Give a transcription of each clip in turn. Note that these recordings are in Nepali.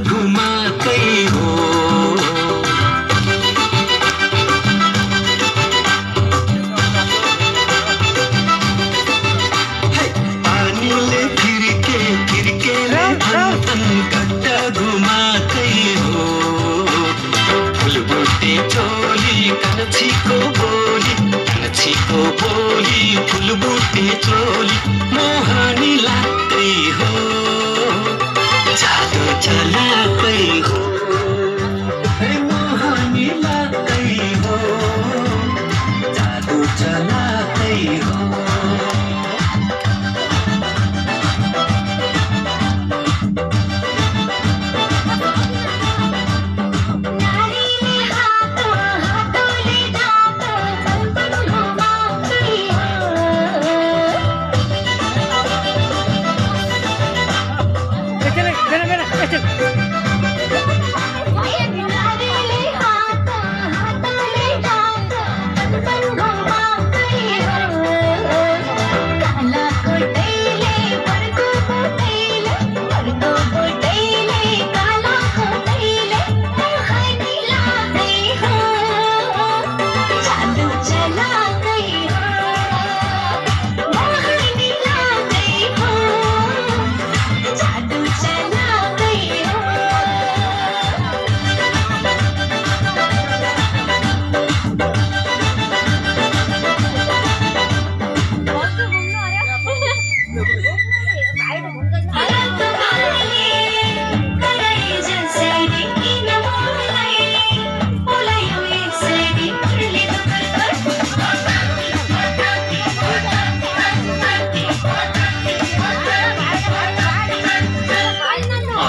घुमाकै हो पानीले फिर्के घट्टा घुमाकै हो फुलबुट्टे चोली कान्छीको बोली फुलबुट्टे चोली मोहनी लाग्दै हो जादु चलाकै हो मोहनी लाग्दै हो जादु चलाकै हो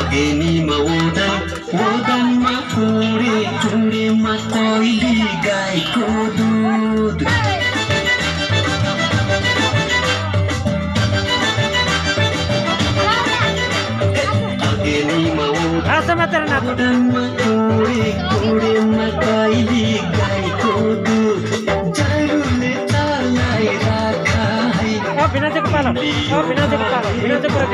अगेनीमा ओदनमा चुडेमा कोइली गाईको दुध अगेनीमा ओदनमा चुडेमा कोइली गाईको दुध जरुले चलाई राखा है बिना चाहिँ पालो बिना चाहिँ पालो बिना चाहिँ पुरा